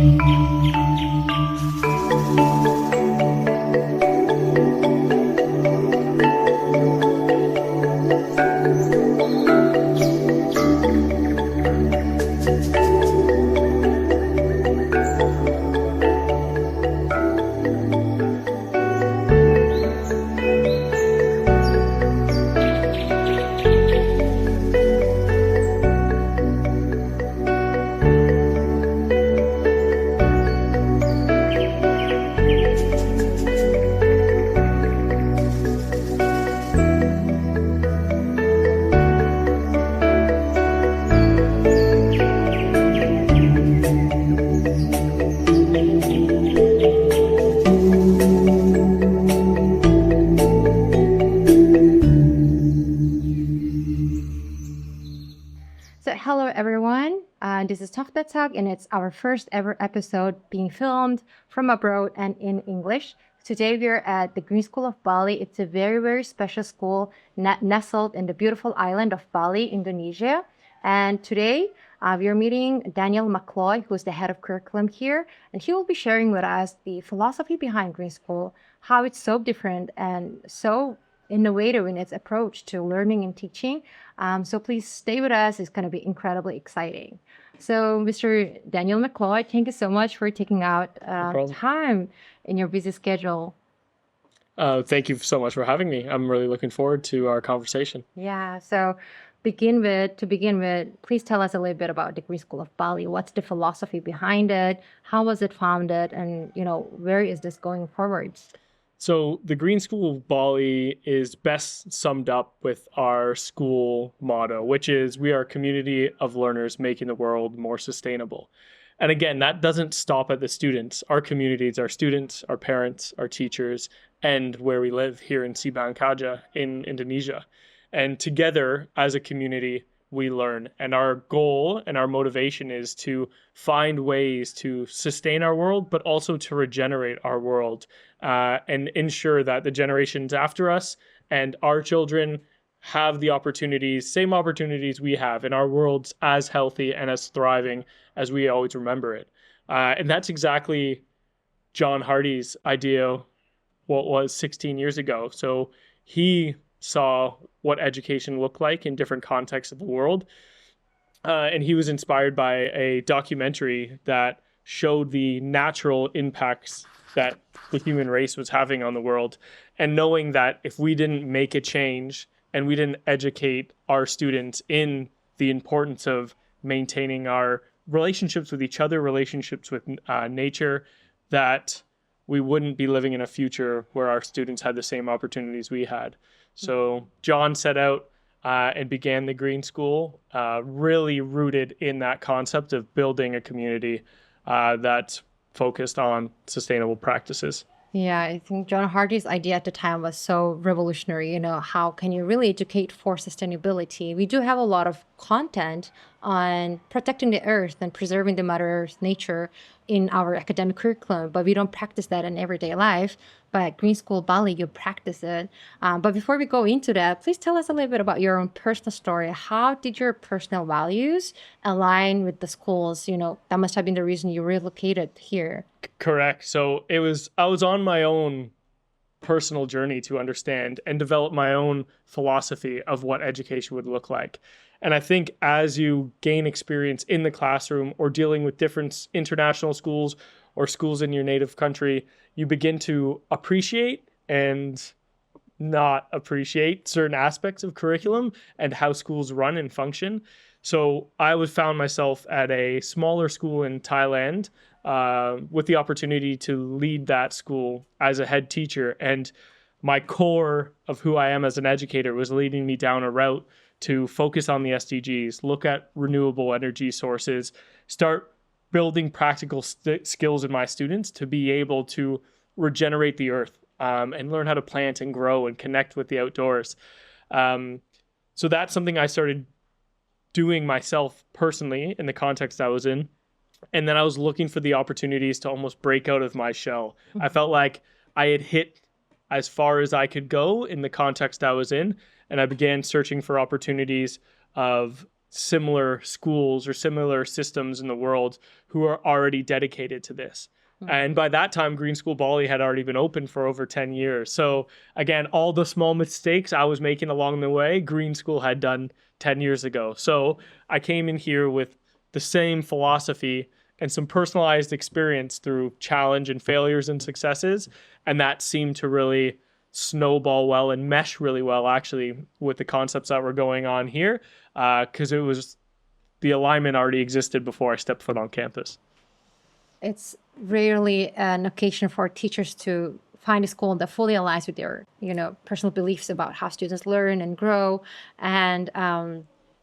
So, hello everyone. This is Talk That Talk, and it's our first ever episode being filmed from abroad and in English. Today we are at the Green School of Bali. It's a very, very special school nestled in the beautiful island of Bali, Indonesia. And today we are meeting Daniel McCloy, who's the head of curriculum here, and he will be sharing with us the philosophy behind Green School, how it's so different and so innovative in its approach to learning and teaching. So please stay with us. It's going to be incredibly exciting. So, Mr. Daniel McCloy, thank you so much for taking out time in your busy schedule. Thank you so much for having me. I'm really looking forward to our conversation. Yeah. So, to begin with, please tell us a little bit about the Green School of Bali. What's the philosophy behind it? How was it founded? And where is this going forwards? So the Green School of Bali is best summed up with our school motto, which is we are a community of learners making the world more sustainable. And again, that doesn't stop at the students. Our communities, our students, our parents, our teachers, and where we live here in Siban Kaja in Indonesia. And together as a community, we learn. And our goal and our motivation is to find ways to sustain our world, but also to regenerate our world and ensure that the generations after us and our children have the opportunities, same opportunities we have, in our world's as healthy and as thriving as we always remember it. And that's exactly John Hardy's idea, what was 16 years ago. So he saw what education looked like in different contexts of the world. And he was inspired by a documentary that showed the natural impacts that the human race was having on the world. And knowing that if we didn't make a change and we didn't educate our students in the importance of maintaining our relationships with each other, relationships with nature, that we wouldn't be living in a future where our students had the same opportunities we had. So John set out and began the Green School, really rooted in that concept of building a community that's focused on sustainable practices. Yeah, I think John Hardy's idea at the time was so revolutionary. How can you really educate for sustainability? We do have a lot of content on protecting the earth and preserving the Mother Earth nature in our academic curriculum, but we don't practice that in everyday life. But at Green School Bali, you practice it. But before we go into that, please tell us a little bit about your own personal story. How did your personal values align with the schools? That must have been the reason you relocated here. Correct. So I was on my own personal journey to understand and develop my own philosophy of what education would look like. And I think as you gain experience in the classroom or dealing with different international schools or schools in your native country, you begin to appreciate and not appreciate certain aspects of curriculum and how schools run and function. So I found myself at a smaller school in Thailand with the opportunity to lead that school as a head teacher. And my core of who I am as an educator was leading me down a route to focus on the SDGs, look at renewable energy sources, start building practical skills in my students to be able to regenerate the earth and learn how to plant and grow and connect with the outdoors. So that's something I started doing myself personally in the context I was in. And then I was looking for the opportunities to almost break out of my shell. I felt like I had hit as far as I could go in the context I was in. And I began searching for opportunities of similar schools or similar systems in the world who are already dedicated to this. And by that time, Green School Bali had already been open for over 10 years. So again, all the small mistakes I was making along the way, Green School had done 10 years ago. So I came in here with the same philosophy and some personalized experience through challenge and failures and successes. And that seemed to really snowball well and mesh really well, actually, with the concepts that were going on here, because it was the alignment already existed before I stepped foot on campus. It's rarely an occasion for teachers to find a school that fully aligns with their, personal beliefs about how students learn and grow. And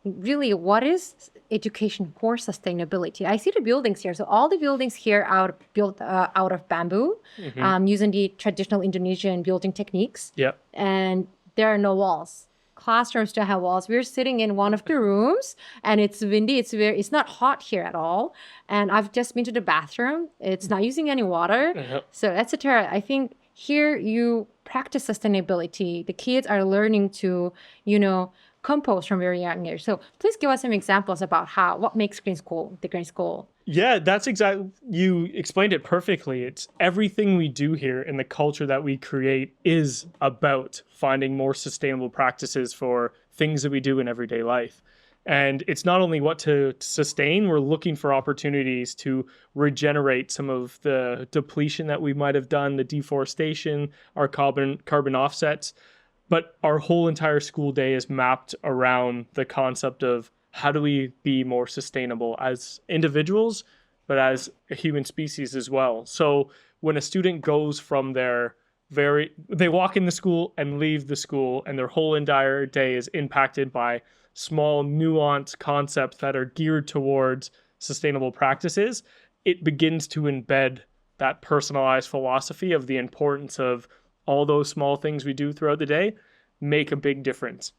really, what is education for sustainability? I see the buildings here. So all the buildings here are built out of bamboo, using the traditional Indonesian building techniques. Yep. And there are no walls. Classrooms don't have walls. We're sitting in one of the rooms and it's windy. It's not hot here at all. And I've just been to the bathroom. It's not using any water. Yep. So etc. I think here you practice sustainability. The kids are learning to, compost from very young age. So please give us some examples about what makes Green School the Green School. Yeah, that's exactly, you explained it perfectly. It's everything we do here and the culture that we create is about finding more sustainable practices for things that we do in everyday life. And it's not only what to sustain, we're looking for opportunities to regenerate some of the depletion that we might have done, the deforestation, our carbon offsets. But our whole entire school day is mapped around the concept of how do we be more sustainable as individuals, but as a human species as well. So when a student goes from they walk in the school and leave the school, and their whole entire day is impacted by small nuanced concepts that are geared towards sustainable practices, it begins to embed that personalized philosophy of the importance of all those small things we do throughout the day make a big difference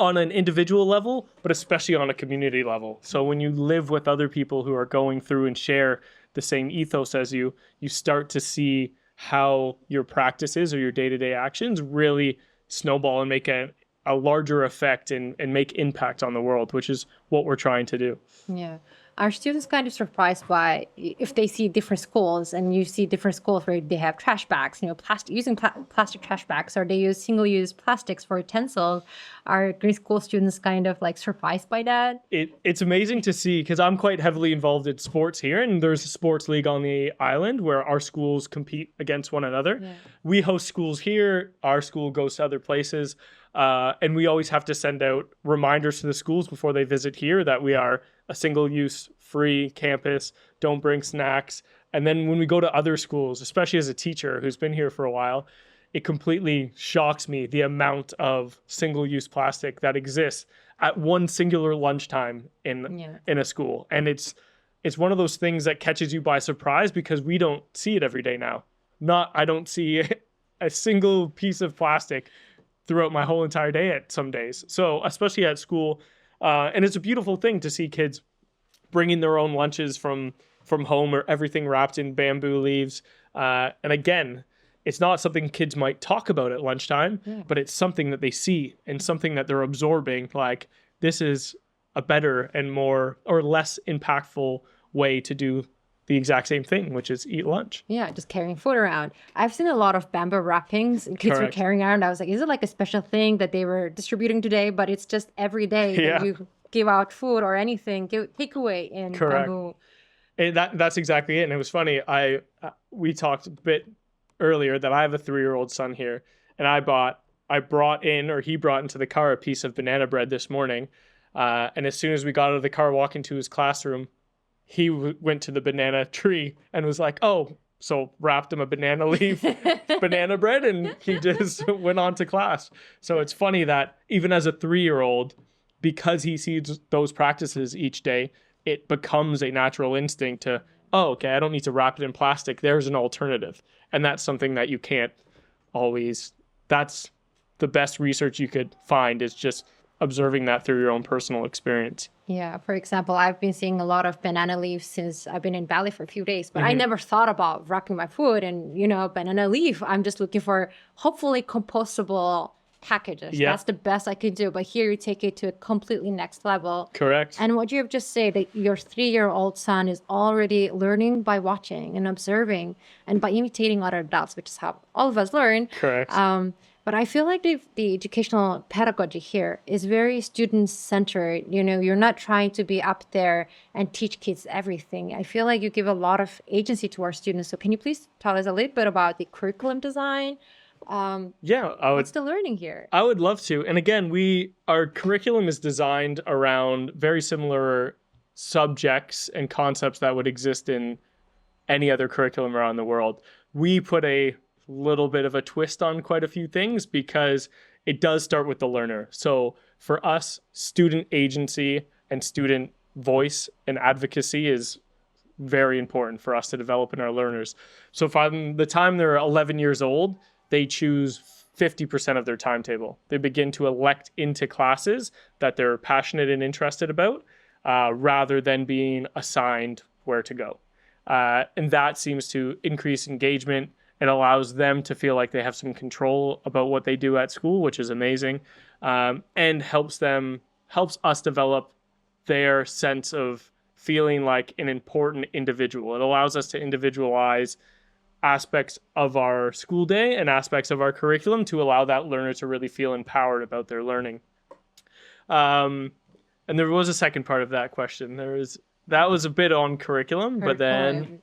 on an individual level, but especially on a community level. So when you live with other people who are going through and share the same ethos as you start to see how your practices or your day-to-day actions really snowball and make a larger effect and make impact on the world, which is what we're trying to do. Yeah. Are students kind of surprised by if they see different schools and you see different schools where they have trash bags, using plastic trash bags, or they use single-use plastics for utensils? Are Green School students kind of like surprised by that? It's amazing to see, because I'm quite heavily involved in sports here, and there's a sports league on the island where our schools compete against one another. Yeah. We host schools here. Our school goes to other places. And we always have to send out reminders to the schools before they visit here that we are a single-use free campus, don't bring snacks. And then when we go to other schools, especially as a teacher who's been here for a while, it completely shocks me the amount of single-use plastic that exists at one singular lunchtime in a school. And it's one of those things that catches you by surprise because we don't see it every day now. I don't see a single piece of plastic throughout my whole entire day at some days. So especially at school, and it's a beautiful thing to see kids bringing their own lunches from home, or everything wrapped in bamboo leaves. And again, it's not something kids might talk about at lunchtime, but it's something that they see and something that they're absorbing. Like, this is a better and more or less impactful way to do the exact same thing, which is eat lunch. Yeah, just carrying food around. I've seen a lot of bamboo wrappings kids were carrying around. I was like, is it like a special thing that they were distributing today? But it's just every day that you give out food or anything, take away in bamboo. And that's exactly it. And it was funny. We talked a bit earlier that I have a 3-year-old son here, and he brought into the car a piece of banana bread this morning. And as soon as we got out of the car, walking to his classroom, he went to the banana tree and was like, oh, so wrapped him a banana leaf, banana bread, and he just went on to class. So it's funny that even as a 3-year-old, because he sees those practices each day, it becomes a natural instinct to, oh, okay, I don't need to wrap it in plastic. There's an alternative. And that's something that you can't always, that's the best research you could find, is just observing that through your own personal experience. Yeah, for example, I've been seeing a lot of banana leaves since I've been in Bali for a few days, but I never thought about wrapping my food and, banana leaf. I'm just looking for hopefully compostable packages. Yeah. That's the best I could do. But here you take it to a completely next level. Correct. And what you have just said, that your 3-year-old son is already learning by watching and observing and by imitating other adults, which is how all of us learn. Correct. But I feel like the educational pedagogy here is very student-centered. You know, you're not trying to be up there and teach kids everything. I feel like you give a lot of agency to our students. So can you please tell us a little bit about the curriculum design? Yeah, What's the learning here? I would love to. And again, our curriculum is designed around very similar subjects and concepts that would exist in any other curriculum around the world. We put a little bit of a twist on quite a few things because it does start with the learner. So for us, student agency and student voice and advocacy is very important for us to develop in our learners. So from the time they're 11 years old, they choose 50% of their timetable. They begin to elect into classes that they're passionate and interested about, rather than being assigned where to go. And that seems to increase engagement and allows them to feel like they have some control about what they do at school, which is amazing, and helps us develop their sense of feeling like an important individual. It allows us to individualize aspects of our school day and aspects of our curriculum to allow that learner to really feel empowered about their learning. And there was a second part of that question. That was a bit on curriculum, but then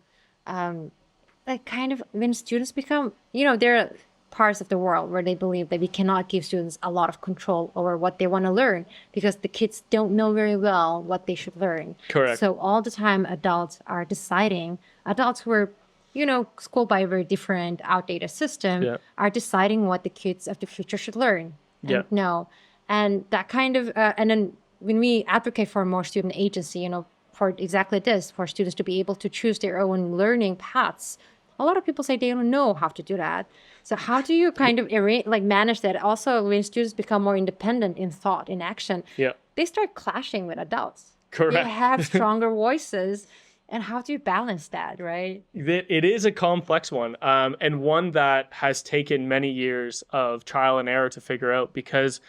like kind of when students become, there are parts of the world where they believe that we cannot give students a lot of control over what they want to learn because the kids don't know very well what they should learn. Correct. So all the time adults who are, schooled by a very different, outdated system are deciding what the kids of the future should learn and know. And that kind of, and then when we advocate for more student agency, for exactly this, for students to be able to choose their own learning paths, a lot of people say they don't know how to do that. So how do you kind of manage that? Also, when students become more independent in thought, in action, they start clashing with adults. Correct. They have stronger voices. And how do you balance that, right? It is a complex one, and one that has taken many years of trial and error to figure out, because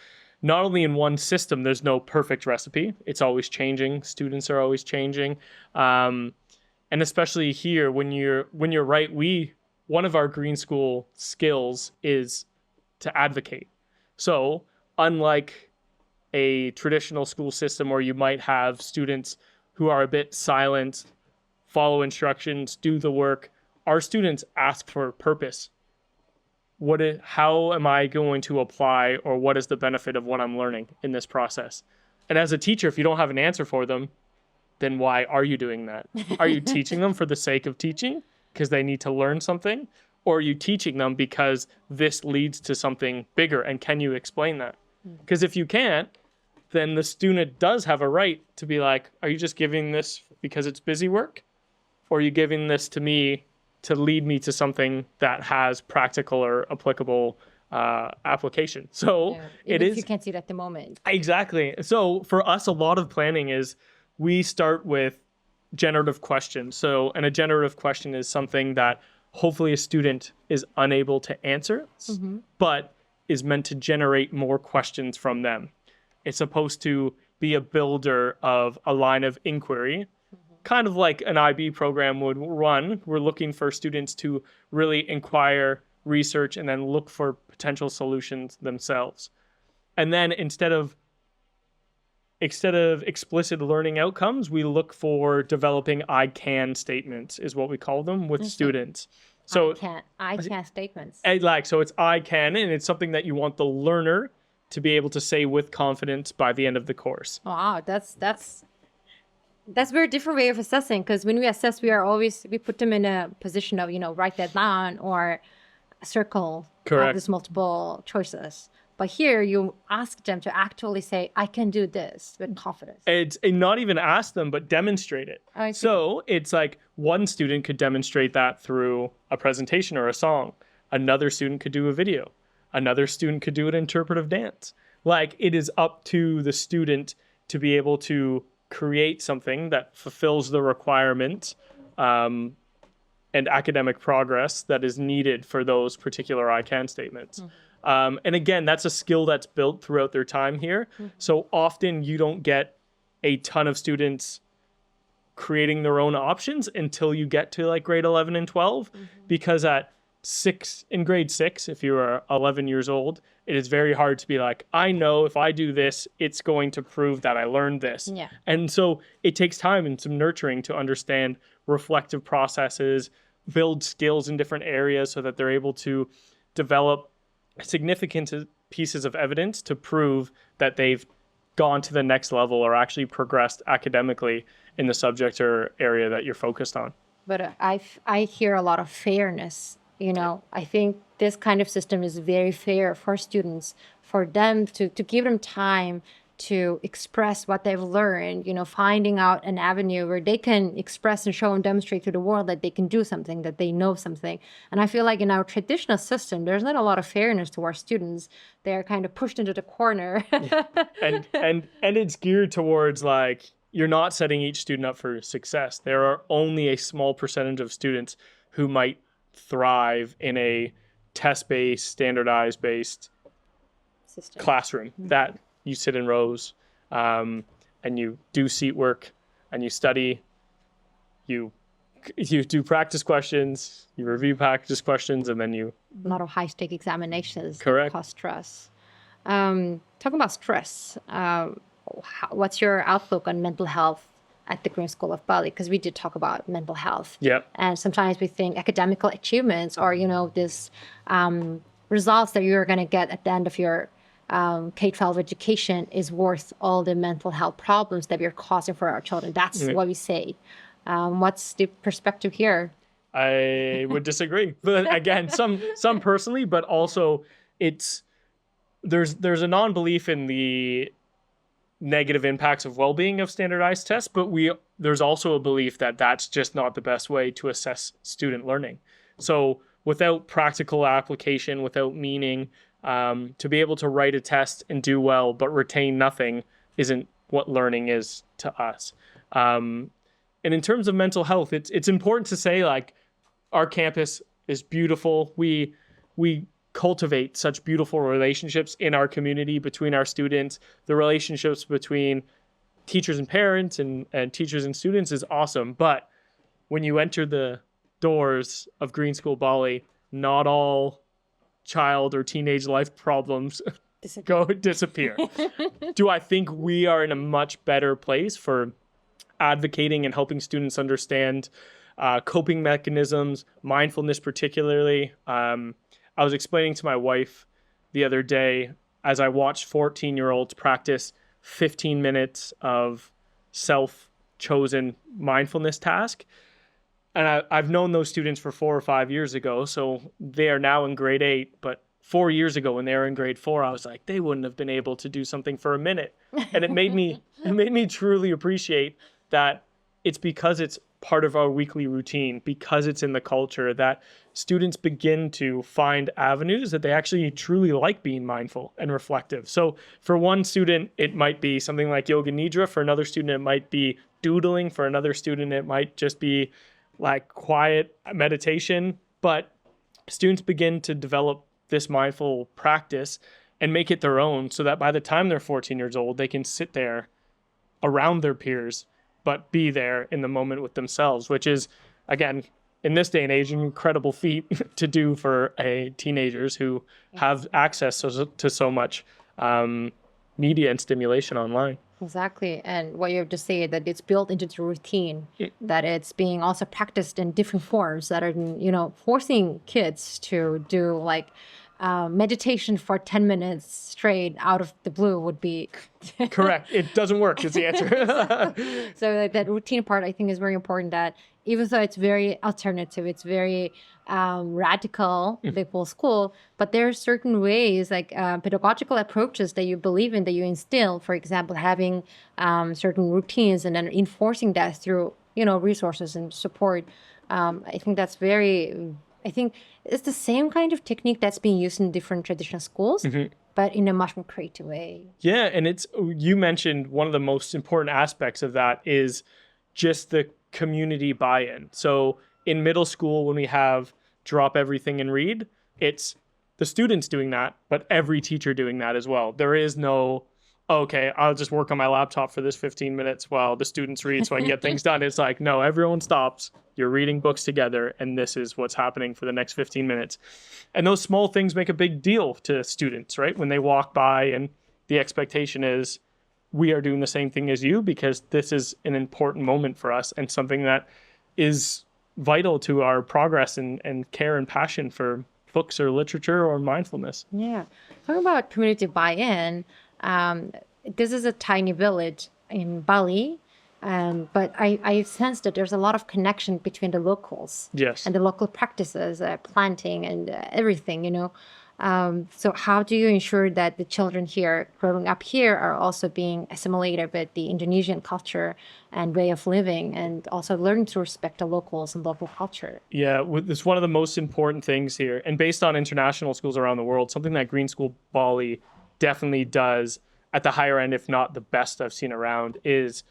not only in one system, there's no perfect recipe. It's always changing. Students are always changing. And especially here, when you're right, one of our Green School skills is to advocate. So unlike a traditional school system where you might have students who are a bit silent, follow instructions, do the work, our students ask for purpose. How am I going to apply, or what is the benefit of what I'm learning in this process? And as a teacher, if you don't have an answer for them, then why are you doing that? Are you teaching them for the sake of teaching because they need to learn something? Or are you teaching them because this leads to something bigger? And can you explain that? Because if you can't, then the student does have a right to be like, are you just giving this because it's busy work? Or are you giving this to me to lead me to something that has practical or applicable application? So even if you can't see it at the moment. Exactly. So for us, a lot of planning is we start with generative questions. So, and a generative question is something that hopefully a student is unable to answer, but is meant to generate more questions from them. It's supposed to be a builder of a line of inquiry, kind of like an IB program would run. We're looking for students to really inquire, research, and then look for potential solutions themselves. And then instead of explicit learning outcomes, we look for developing I can statements, is what we call them with students. So I can statements. So it's I can, and it's something that you want the learner to be able to say with confidence by the end of the course. Wow, that's a very different way of assessing, because when we assess, we put them in a position of, write that down or circle these multiple choices. But here you ask them to actually say, I can do this with confidence. It's not even ask them, but demonstrate it. So it's like one student could demonstrate that through a presentation or a song. Another student could do a video. Another student could do an interpretive dance. Like, it is up to the student to be able to create something that fulfills the requirement and academic progress that is needed for those particular I can statements. And again, that's a skill that's built throughout their time here. So often you don't get a ton of students creating their own options until you get to like grade 11 and 12, because in grade 6, if you are 11 years old, it is very hard to be like, I know if I do this, it's going to prove that I learned this. Yeah. And so it takes time and some nurturing to understand reflective processes, build skills in different areas so that they're able to develop significant pieces of evidence to prove that they've gone to the next level or actually progressed academically in the subject or area that you're focused on. But I hear a lot of fairness. I think this kind of system is very fair for students, for them to give them time to express what they've learned, finding out an avenue where they can express and show and demonstrate to the world that they can do something, that they know something. And I feel like in our traditional system, there's not a lot of fairness to our students. They're kind of pushed into the corner. and it's geared towards like, you're not setting each student up for success. There are only a small percentage of students who might thrive in a test-based, standardized-based System. classroom that you sit in rows and you do seat work and you study, you do practice questions, you review practice questions, and then you... A lot of high-stake examinations. Correct. That cause stress. Talking about stress, what's your outlook on mental health at the Green School of Bali? Because we did talk about mental health. Yeah. And sometimes we think academical achievements or, this results that you're going to get at the end of your K-12 education is worth all the mental health problems that we're causing for our children. That's what we say. What's the perspective here? I would disagree. But again, some personally, but also there's a non-belief in the negative impacts of well-being of standardized tests, but there's also a belief that that's just not the best way to assess student learning. So without practical application, without meaning, to be able to write a test and do well but retain nothing isn't what learning is to us. And in terms of mental health, it's important to say, like, our campus is beautiful. We cultivate such beautiful relationships in our community between our students. The relationships between teachers and parents and teachers and students is awesome. But when you enter the doors of Green School Bali, not all child or teenage life problems disappear. Do I think we are in a much better place for advocating and helping students understand coping mechanisms, mindfulness particularly? I was explaining to my wife the other day as I watched 14-year-olds practice 15 minutes of self-chosen mindfulness task. And I've known those students for 4 or 5 years ago, so they are now in grade 8. But 4 years ago when they were in grade 4, I was like, they wouldn't have been able to do something for a minute. And it made me truly appreciate that it's because it's part of our weekly routine, because it's in the culture, that students begin to find avenues that they actually truly like being mindful and reflective. So for one student, it might be something like Yoga Nidra. For another student, it might be doodling. For another student, it might just be like quiet meditation. But students begin to develop this mindful practice and make it their own, so that by the time they're 14 years old, they can sit there around their peers but be there in the moment with themselves, which is, again, in this day and age, an incredible feat to do for teenagers who have access to so much media and stimulation online. Exactly. And what you have to say, that it's built into the routine, that it's being also practiced in different forms that are, forcing kids to do like meditation for 10 minutes straight out of the blue would be correct. It doesn't work is the answer. So that routine part, I think, is very important, that even though it's very alternative, it's very radical, the whole school, but there are certain ways, like pedagogical approaches that you believe in, that you instill, for example, having certain routines and then enforcing that through, resources and support. I think that's I think it's the same kind of technique that's being used in different traditional schools, but in a much more creative way. Yeah, and you mentioned one of the most important aspects of that is just the community buy-in. So in middle school, when we have drop everything and read, it's the students doing that, but every teacher doing that as well. There is no, okay, I'll just work on my laptop for this 15 minutes while the students read so I can get things done. It's like, no, everyone stops. You're reading books together, and this is what's happening for the next 15 minutes. And those small things make a big deal to students, right? When they walk by, and the expectation is, we are doing the same thing as you because this is an important moment for us and something that is vital to our progress and care and passion for books or literature or mindfulness. Yeah. Talking about community buy-in, this is a tiny village in Bali, but I sense that there's a lot of connection between the locals Yes. and the local practices, planting and everything, So how do you ensure that the children here growing up here are also being assimilated with the Indonesian culture and way of living, and also learning to respect the locals and local culture? Yeah, it's one of the most important things here. And based on international schools around the world, something that Green School Bali definitely does at the higher end, if not the best I've seen around, is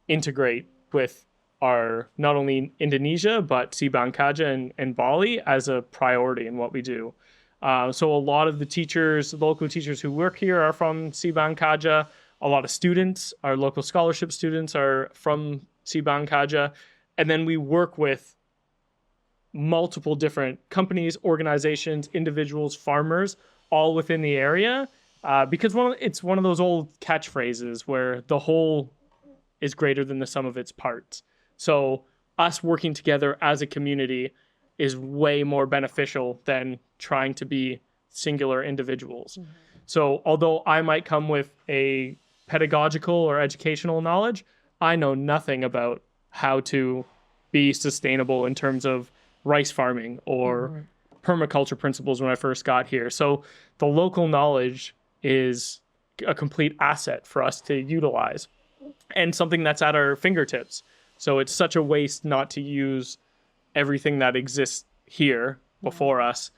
integrate with our not only Indonesia, but Sibang Kaja and Bali as a priority in what we do. So a lot of the teachers, local teachers who work here are from Sibang Kaja. A lot of students, our local scholarship students are from Sibang Kaja. And then we work with multiple different companies, organizations, individuals, farmers, all within the area. Because it's one of those old catchphrases where the whole is greater than the sum of its parts. So us working together as a community is way more beneficial than trying to be singular individuals. Mm-hmm. So although I might come with a pedagogical or educational knowledge, I know nothing about how to be sustainable in terms of rice farming or permaculture principles when I first got here. So the local knowledge is a complete asset for us to utilize and something that's at our fingertips. So it's such a waste not to use everything that exists here before us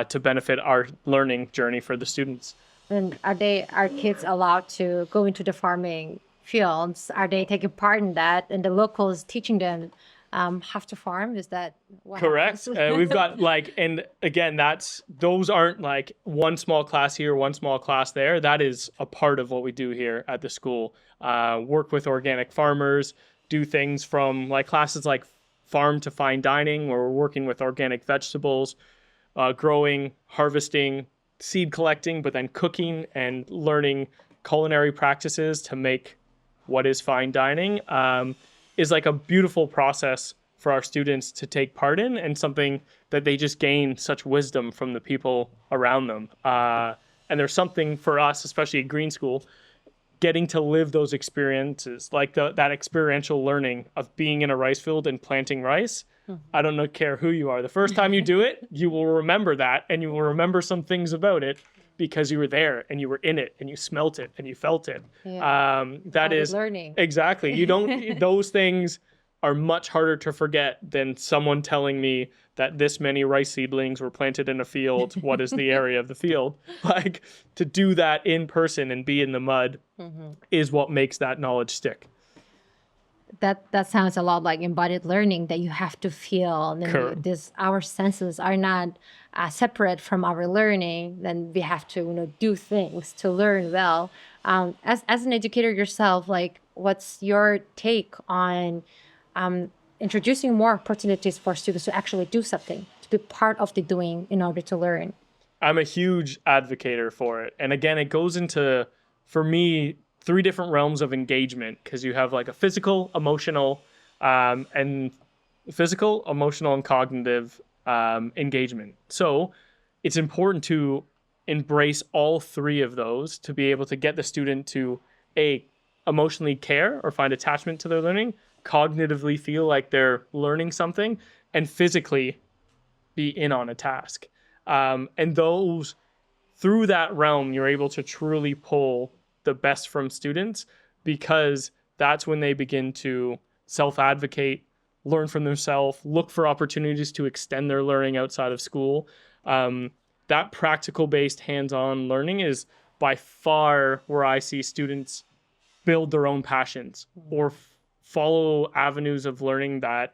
to benefit our learning journey for the students. And are kids allowed to go into the farming fields? Are they taking part in that? And the locals teaching them how to farm? Is that what correct? We've got and again, those aren't like one small class here, one small class there. That is a part of what we do here at the school. Work with organic farmers, do things from classes like farm to fine dining, where we're working with organic vegetables, growing, harvesting, seed collecting, but then cooking and learning culinary practices to make what is fine dining is like a beautiful process for our students to take part in, and something that they just gain such wisdom from the people around them. And there's something for us, especially at Green School, getting to live those experiences, like that experiential learning of being in a rice field and planting rice. I don't care who you are. The first time you do it, you will remember that, and you will remember some things about it because you were there and you were in it and you smelt it and you felt it. Yeah. That is learning. Exactly. You don't, those things are much harder to forget than someone telling me that this many rice seedlings were planted in a field. What is the area of the field? To do that in person and be in the mud is what makes that knowledge stick. That sounds a lot like embodied learning, that you have to feel. And our senses are not separate from our learning. Then we have to do things to learn well. As an educator yourself, what's your take on introducing more opportunities for students to actually do something, to be part of the doing in order to learn? I'm a huge advocate for it. And again, it goes into, for me, 3 different realms of engagement, because you have a physical, emotional, and cognitive engagement. So it's important to embrace all 3 of those to be able to get the student to emotionally care or find attachment to their learning, cognitively feel like they're learning something, and physically be in on a task. And those, through that realm, you're able to truly pull the best from students, because that's when they begin to self-advocate, learn from themselves, look for opportunities to extend their learning outside of school. That practical-based hands-on learning is by far where I see students build their own passions or follow avenues of learning that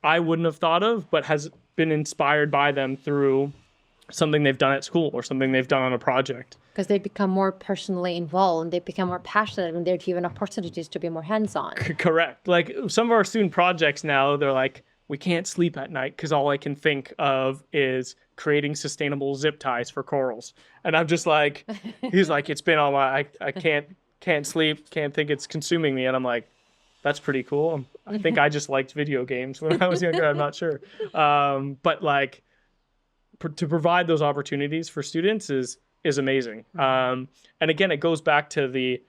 I wouldn't have thought of, but has been inspired by them through something they've done at school or something they've done on a project. Because they become more personally involved and they become more passionate and they're given opportunities to be more hands-on. Correct. Like some of our student projects now, they're like, we can't sleep at night because all I can think of is creating sustainable zip ties for corals. And I'm just like, he's like, it's been all my, I can't sleep, can't think, it's consuming me. And I'm like, that's pretty cool. I think I just liked video games when I was younger. I'm not sure. But like to provide those opportunities for students is amazing. And again, it goes back to the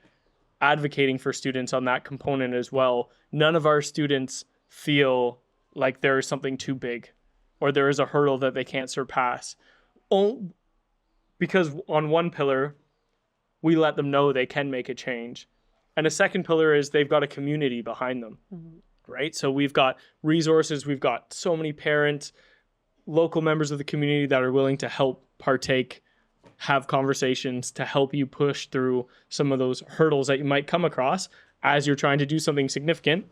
advocating for students on that component as well. None of our students feel like there is something too big or there is a hurdle that they can't surpass. Because on one pillar, we let them know they can make a change. And a second pillar is they've got a community behind them, right? So we've got resources, we've got so many parents, local members of the community that are willing to help partake, have conversations to help you push through some of those hurdles that you might come across as you're trying to do something significant.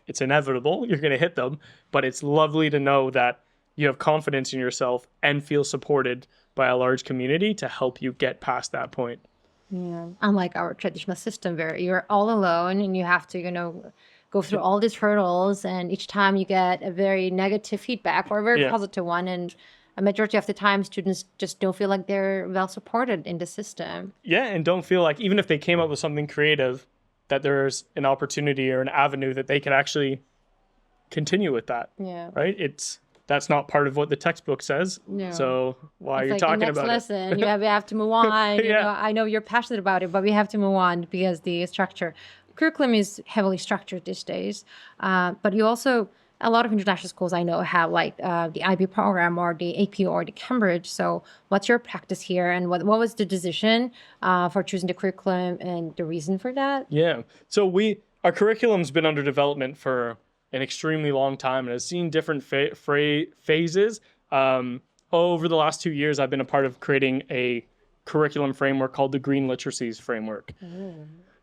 It's inevitable, you're going to hit them, but it's lovely to know that you have confidence in yourself and feel supported by a large community to help you get past that point. Yeah. Unlike our traditional system where you're all alone and you have to, go through all these hurdles, and each time you get a very negative feedback or a very positive one, and a majority of the time students just don't feel like they're well supported in the system. Yeah, and don't feel like even if they came up with something creative, that there's an opportunity or an avenue that they can actually continue with that. Yeah. Right? That's not part of what the textbook says. No. So why are you talking about it? Next lesson, we have to move on. I know you're passionate about it, but we have to move on because the curriculum is heavily structured these days. But you also, a lot of international schools I know have like the IB program or the AP or the Cambridge. So what's your practice here, and what was the decision for choosing the curriculum and the reason for that? Yeah. So our curriculum's been under development for an extremely long time and has seen different phases. Over the last 2 years, I've been a part of creating a curriculum framework called the Green Literacies Framework.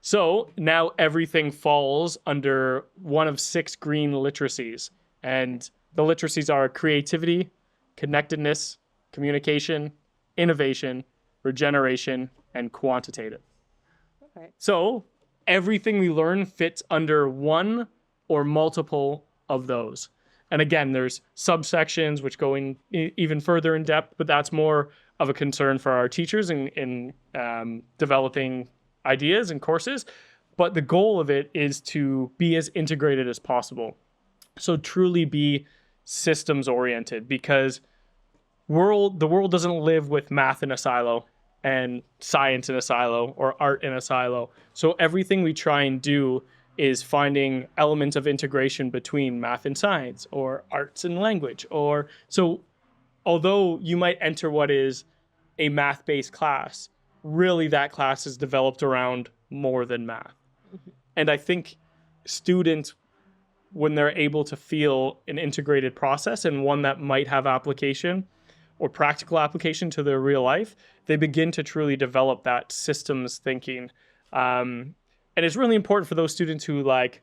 So now everything falls under one of 6 green literacies. And the literacies are creativity, connectedness, communication, innovation, regeneration, and quantitative. Okay. So everything we learn fits under one or multiple of those. And again, there's subsections which go in even further in depth, but that's more of a concern for our teachers in developing ideas and courses. But the goal of it is to be as integrated as possible. So truly be systems oriented, because the world doesn't live with math in a silo and science in a silo or art in a silo. So everything we try and do is finding elements of integration between math and science or arts and language. So although you might enter what is a math-based class, really that class is developed around more than math. And I think students, when they're able to feel an integrated process and one that might have application or practical application to their real life, they begin to truly develop that systems thinking. And it's really important for those students who like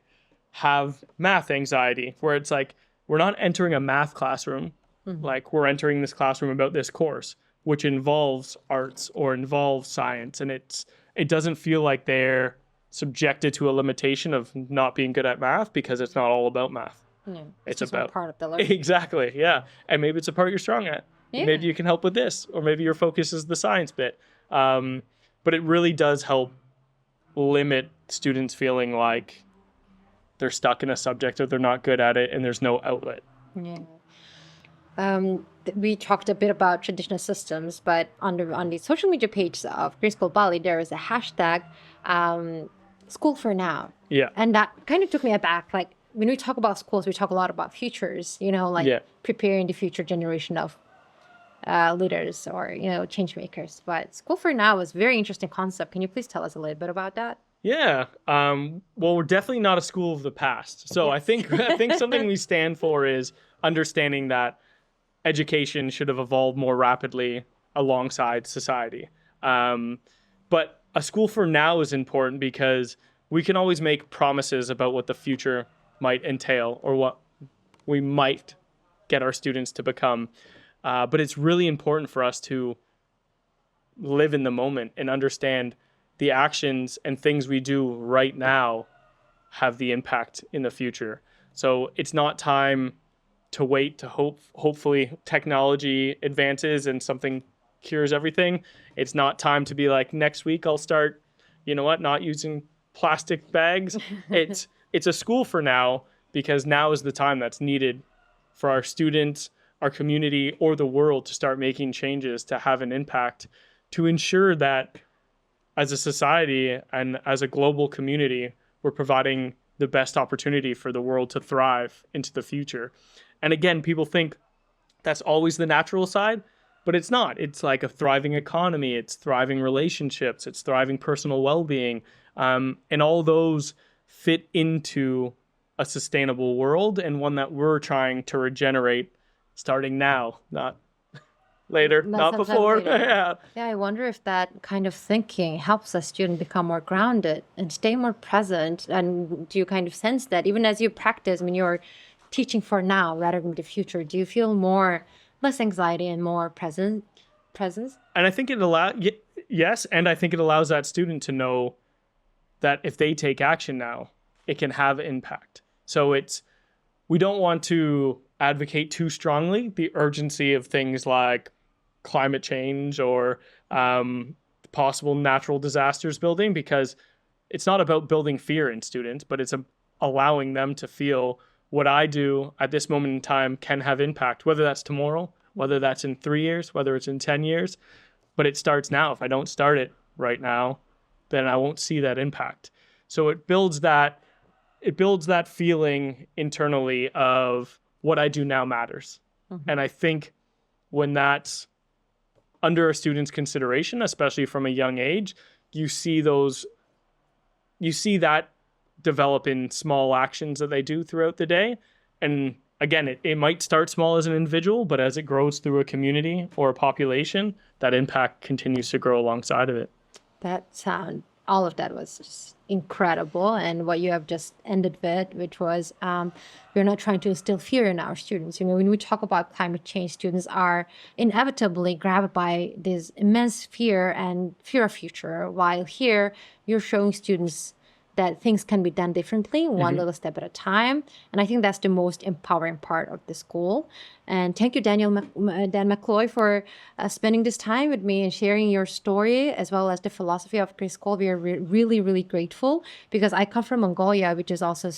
have math anxiety, where it's like, we're not entering a math classroom. Like we're entering this classroom about this course, which involves arts or involves science. And it doesn't feel like they're subjected to a limitation of not being good at math, because it's not all about math. Yeah, it's about part of the learning. Exactly. Yeah. And maybe it's a part you're strong at. Yeah. Maybe you can help with this, or maybe your focus is the science bit. But it really does help limit students feeling like they're stuck in a subject or they're not good at it and there's no outlet. Yeah. We talked a bit about traditional systems, but on the social media page of Green School Bali, there is a hashtag, School for Now. Yeah. And that kind of took me aback. Like when we talk about schools, we talk a lot about futures, preparing the future generation of leaders or, change makers. But School for Now is a very interesting concept. Can you please tell us a little bit about that? Yeah. Well, we're definitely not a school of the past. So yes. I think something we stand for is understanding that education should have evolved more rapidly alongside society. But a school for now is important because we can always make promises about what the future might entail or what we might get our students to become. But it's really important for us to live in the moment and understand the actions and things we do right now have the impact in the future. So it's not time to wait to hopefully technology advances and something cures everything. It's not time to be like, next week I'll start, not using plastic bags. It's a school for now, because now is the time that's needed for our students, our community, or the world to start making changes to have an impact, to ensure that as a society and as a global community, we're providing the best opportunity for the world to thrive into the future. And again, people think that's always the natural side, but it's not. It's like a thriving economy, it's thriving relationships, it's thriving personal well-being, and all those fit into a sustainable world, and one that we're trying to regenerate starting now, not later, not before. Yeah, I wonder if that kind of thinking helps a student become more grounded and stay more present. And do you kind of sense that even as you practice, you're teaching for now rather than the future, do you feel less anxiety and more presence? And I think yes, and I think it allows that student to know that if they take action now, it can have impact. So we don't want to advocate too strongly the urgency of things like climate change or possible natural disasters building, because it's not about building fear in students, but it's allowing them to feel what I do at this moment in time can have impact, whether that's tomorrow, whether that's in 3 years, whether it's in 10 years, but it starts now. If I don't start it right now, then I won't see that impact. So it builds that feeling internally of what I do now matters. Mm-hmm. And I think when that's under a student's consideration, especially from a young age, you see that develop in small actions that they do throughout the day. And again, it might start small as an individual, but as it grows through a community or a population, that impact continues to grow alongside of it. All of that was just incredible. And what you have just ended with, which was we're not trying to instill fear in our students. When we talk about climate change, students are inevitably grabbed by this immense fear and fear of future, while here you're showing students that things can be done differently, one little step at a time. And I think that's the most empowering part of the school. And thank you, Dan McCloy, for spending this time with me and sharing your story, as well as the philosophy of Green School. We are really, really grateful, because I come from Mongolia, which is also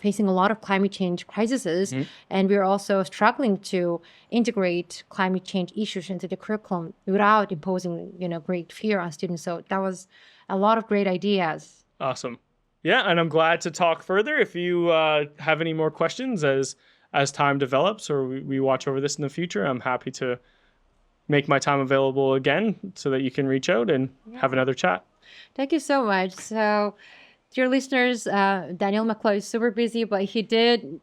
facing a lot of climate change crises. And we're also struggling to integrate climate change issues into the curriculum without imposing, great fear on students. So that was a lot of great ideas. Awesome. Yeah, and I'm glad to talk further. If you have any more questions as time develops, or we watch over this in the future, I'm happy to make my time available again so that you can reach out and have another chat. Thank you so much. So, dear listeners, Daniel McCloy is super busy, but he did,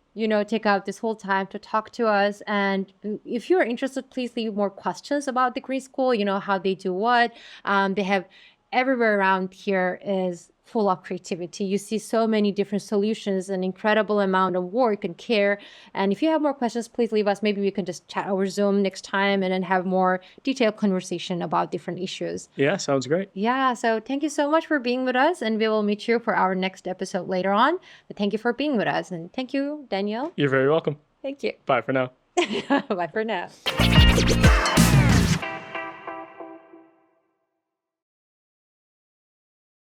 take out this whole time to talk to us. And if you're interested, please leave more questions about the Green School, how they do what. They have everywhere around here is full of creativity. You see so many different solutions, an incredible amount of work and care. And if you have more questions, please leave us. Maybe we can just chat over Zoom next time and then have more detailed conversation about different issues. Yeah, sounds great. Yeah, so thank you so much for being with us, and we will meet you for our next episode later on. But thank you for being with us, and thank you, Daniel. You're very welcome. Thank you. Bye for now. Bye for now.